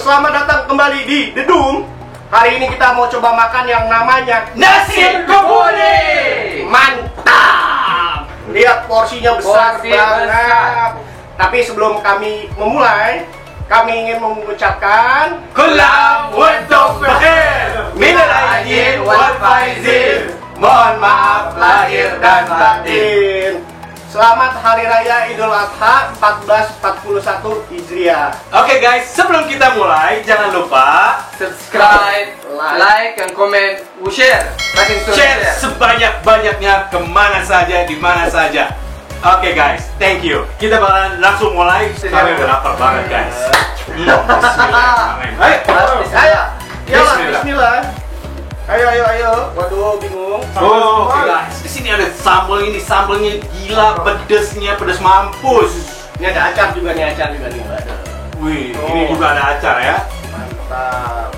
selamat datang kembali di Dedung. Hari ini kita mau coba makan yang namanya nasi kebuli. Mantap! Lihat porsinya besar banget. Tapi sebelum kami memulai, kami ingin mengucapkan Kullam untuk berakhir minal aidin wal faizin. Mohon maaf lahir dan batin. Selamat Hari Raya Idul Adha 1441 Hijriah. Oke guys, sebelum kita mulai jangan lupa subscribe, like, and comment, share. share sebanyak-banyaknya kemana saja, di mana saja. Oke guys, thank you. Kita bakalan langsung mulai. Kami udah lapar banget guys. Bismillahirrahmanirrahim. Ayo, Bismillah. Ayo. Waduh, bingung. Oh, oke guys. Di sini ada sambal ini, sambalnya gila pedesnya, pedes mampus. Ini ada acar juga nih. Wih, ini juga ada acar ya. Mantap.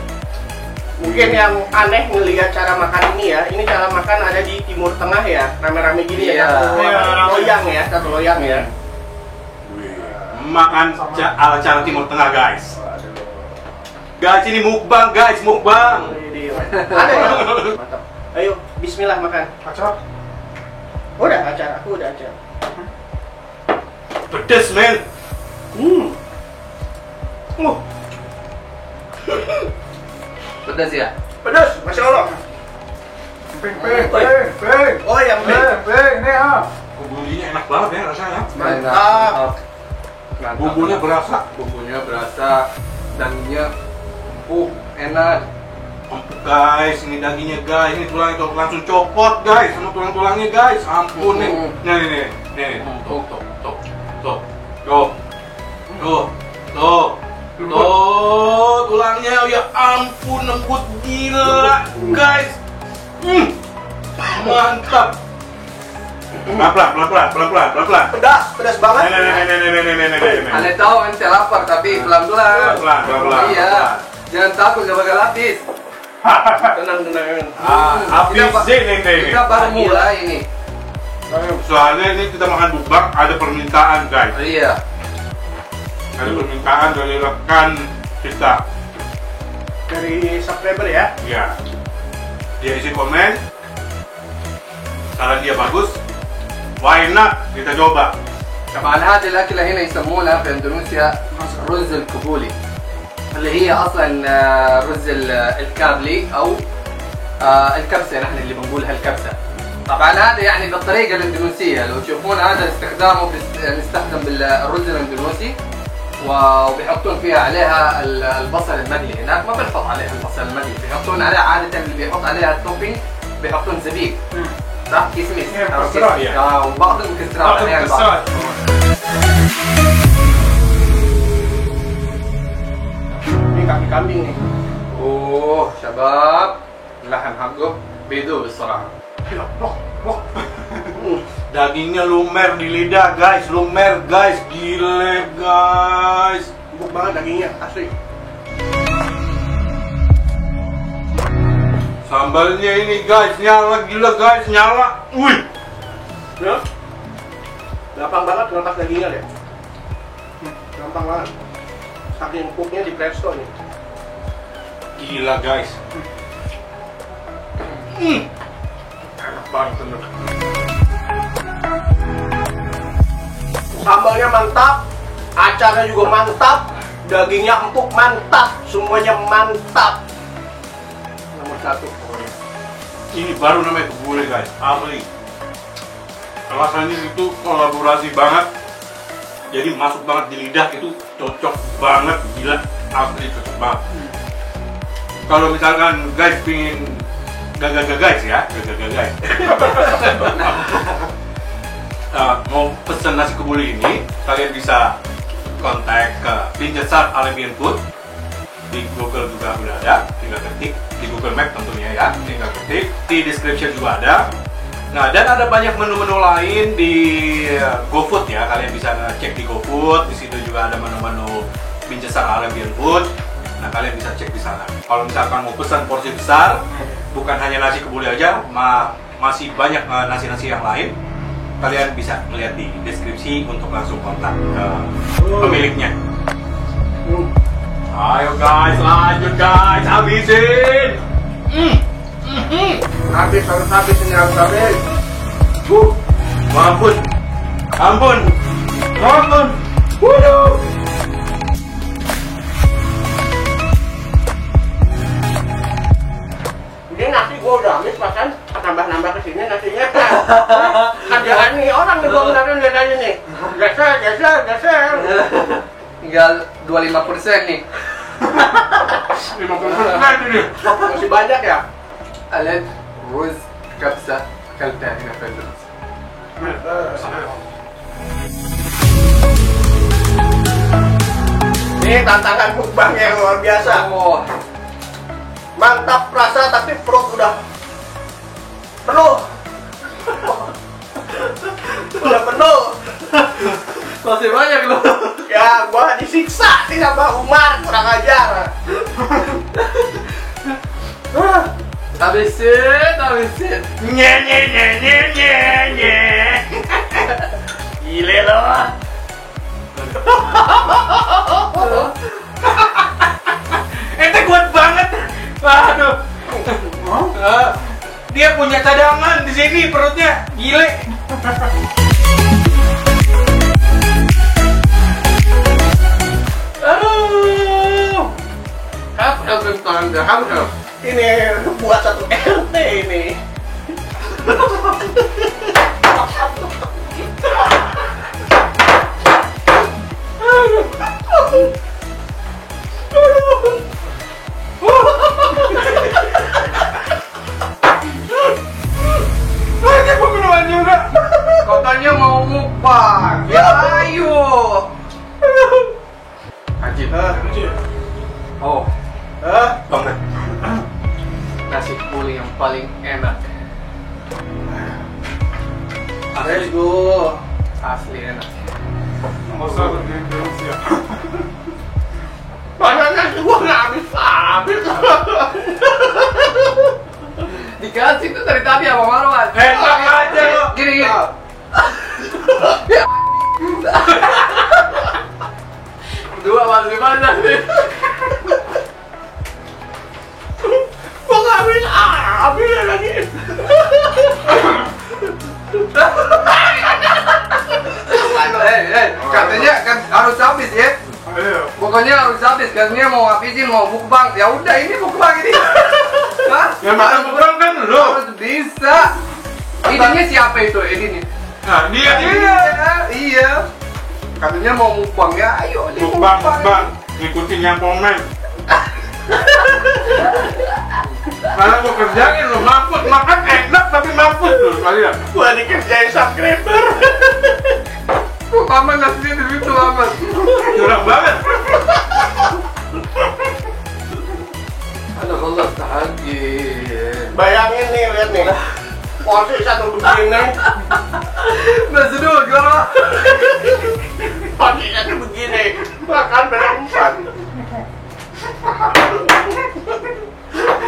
Mungkin yang aneh ngelihat cara makan ini ya. Ini cara makan ada di Timur Tengah ya. Rame-rame gini ya. Satu loyang ya. Wih, makan ala cara Timur Tengah guys. Guys, ini mukbang guys, mukbang. Ada ya. Mantap. Ayo, bismillah makan. Acar? Udah acar, aku udah acar. Pedes men. Pedas ya? Pedas, masya Allah. Peng. Oh yang Peng, nih ah. Bumbunya enak banget ya rasanya. Mantap. Bumbunya berasa. Bumbunya berasa, dagingnya empuk, enak. Empuk guys, ini dagingnya guys, ini tulangnya tuh langsung copot guys, sama tulang-tulangnya guys, ampun nih. Nih, tuh, tulangnya ya ampun lembut gila guys. Mantap. Pelan-pelan. Pedas banget. Nih. Ane tahu ente lapar tapi pelan-pelan. Pelan-pelan. Iya, jangan takut gak bakal habis. Tenang. Habisin ini. Kita baru mulai ini. Soalnya ini kita makan bubak, ada permintaan guys. Iya. Ada permintaan dari rekan kita. Dari subscriber ya. Ya. Dia isi komen. Saran dia bagus. Why not? Kita coba. طبعا هذه الأكلة هنا يسمونها في أندونيسيا رز الكبولي اللي هي أصلا رز الكابلي أو الكبسة، نحن اللي بنقولها الكبسة. طبعا هذا يعني بالطريقة الإندونيسية، لو تشوفون هذا استخدامه نستخدم بالرز الإندونيسي وبيحطون فيها عليها البصل المقلي. هناك ما بنحط عليها البصل المقلي، بيحطون عليها عادة اللي بيحط عليها التوبينج بيحطون زبيب صح؟ كيسميس وبعض المكسرات. Ini kaki kambing nih. اوه شباب اللحم حقه بيدوب الصراحة. Dagingnya lumer di lidah guys, gile guys. Empuk banget dagingnya, asli. Sambalnya ini guys, nyala gila guys, nyala. Wih. Ya. Gampang banget ngelepas dagingnya deh. Gampang banget. Saking empuknya di presto nih. Gila guys. Enak banget bener. Sambalnya mantap, acarnya juga mantap, dagingnya empuk mantap, semuanya mantap. Nomor satu pokoknya. Ini baru namanya kebuli guys, asli. Rasanya itu kolaborasi banget. Jadi masuk banget di lidah, itu cocok banget, gila, asli cocok banget. Kalau misalkan guys pingin gagal guys ya, guys. Mau pesen nasi kebuli ini, kalian bisa kontak ke Binjasar Arabian Food. Di Google juga udah ada, tinggal ketik di Google Map tentunya ya, tinggal ketik. Di description juga ada. Nah, dan ada banyak menu-menu lain di GoFood ya, kalian bisa cek di GoFood. Di situ juga ada menu-menu Binjasar Arabian Food. Nah, kalian bisa cek di sana. Kalau misalkan mau pesan porsi besar, bukan hanya nasi kebuli aja, masih banyak nasi-nasi yang lain. Kalian bisa melihat di deskripsi untuk langsung kontak ke pemiliknya. Ayo guys, lanjut guys, habisin. Habis, harus habis ini, harus habis. Ampun, ampun, ampun. Waduh. Ini nasi gua udah habis, bahkan nambah-nambah kesini nasinya. Kerjaan nih orang nih gua beneran lihat aja nih. Geser. Tinggal 25% nih. 50% ini. Masih banyak ya? Alat ruz kabsa akaltها هنا في الدرس. Ini tantangan mukbang yang luar biasa. Oh, Mantap rasa tapi perut udah penuh. Udah penuh. masih banyak loh. Ya, gua disiksa nih sama Umar, kurang ajar. Habisin. Nye. Gile loh. Ente kuat banget. Aduh. Dia punya cadangan di sini perutnya. Gile. Aduh. Ini buat satu RT ini. Katanya mau mukbang. Ya ayo. Ajib. Oh, Banget. nasi kebuli yang paling enak. Let's go. Asli enak. Padahal nasi gua nggak habis. Dikasih tuh dari tadi sama Marwan. Enak aja lo. Gini. Dua masih banyak nih. Gua nggak habis lagi. Katanya kan harus habis ya. Pokoknya harus habis. Katanya mau habisin, mau mukbang. Ya udah ini mukbang ini. Hah? Yang makan kurang kan lo. Harus bisa. Idenya siapa itu? Idenya? Nah, dia. Iya. Katanya mau mukbang ya. Ayo, ini Mukbang. Ngikutin yang komen. Karena gua kerjain lo, mampus. Makan enak tapi mampus lo kalian. Gua dikerjain subscriber. Kok paman nasinya di situ amat? Curang banget. Ada Allah tahagi. Bayangin nih, lihat nih. Porsi satu begini. Masih dulu gimana? Porsi satu begini. Makan berempat.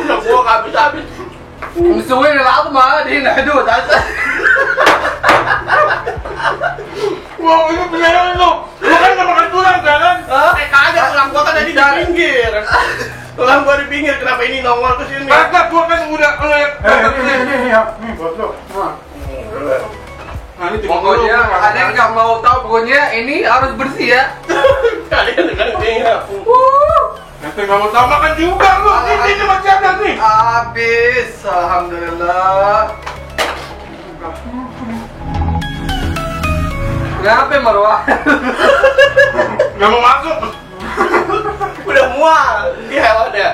Ya gua nggak habis. مسوين العظمة هذه هنا حدود عسل. Wow, ini beneran lo. Lo kan nggak makan tulang kan? Kagak, tulang gua kan tadi di pinggir. Tulang gua di pinggir, kenapa ini nongol ke sini? Kagak, gua kan udah Ini buat lo. Nah, ini Pokoknya ada yang nggak mau tahu, pokoknya ini harus bersih ya. Kalian dengan ini ya. Nanti nggak mau tahu makan juga lo. Ini masih ada nih. Habis, alhamdulillah. Kenapa Marwah? Nggak mau masuk. Udah mual. Iya, udah.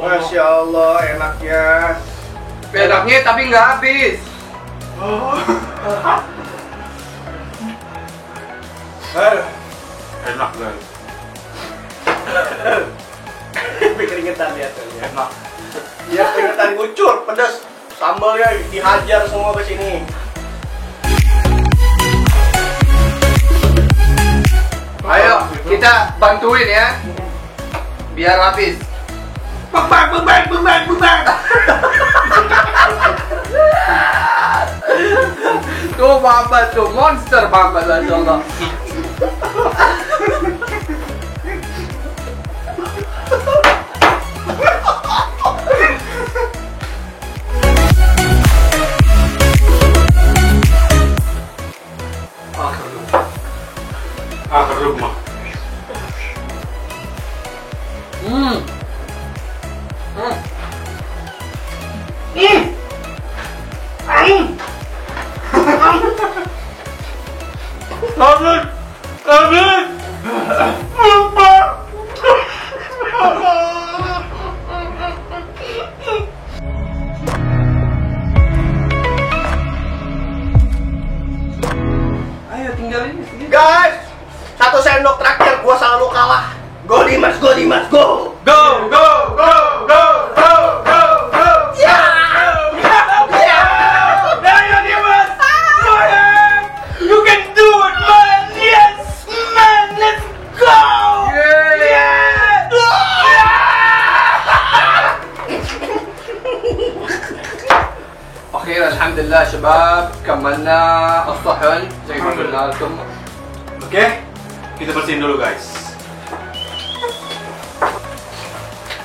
Masya Allah, enaknya. Pedaknya tapi nggak habis. Enak guys. Keringetan lihat tuh. Enak. Ya keringetan ngucur, pedas. Sambalnya dihajar semua ke sini. Ayo, kita bantuin ya. Biar habis. Bang. Tuh Muhammad tuh, monster Muhammad, Masya Allah. ke rumah. Ayo tinggalin sedikit. Guys, 1 sendok terakhir gua selalu kalah. Go Dimas, go Dimas, go. Go, go, go, go, go, go, go. Ya. Ayo Dimas, semangat. You can do it, man. Yes, man. Let's go. أخيرا الحمد لله شباب كملنا الصحن زي ما قلنا لكم. Oke, kita bersihin dulu guys.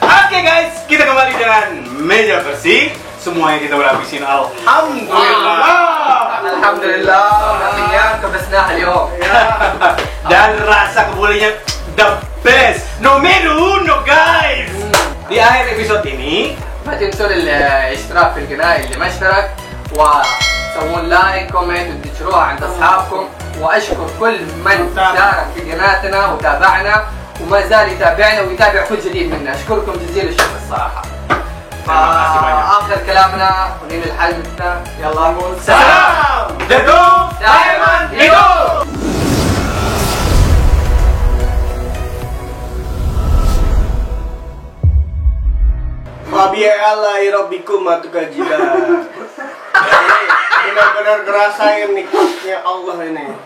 Oke guys, kita kembali dengan meja bersih. Semuanya kita udah habisin, alhamdulillah. Alhamdulillah نتيجة كبسناها اليوم. Dan rasa kebulinya the best, numero uno guys. Di akhir episode ini, ما تنسوا الاشتراك في القناة اللي ما اشترك وتسوون لايك كومنت وتنشروها عند اصحابكم واشكر كل من شارك في قناتنا وتابعنا وما زال يتابعنا ويتابع كل جديد منا اشكركم جزيل الشكر الصراحة. اخر كلامنا وننهي الحلقة يلا نقول salam, jago, دائما hidup. Fabi'alahi rabbikum matukajilah. Benar-benar ngerasain nikmatnya Allah ini.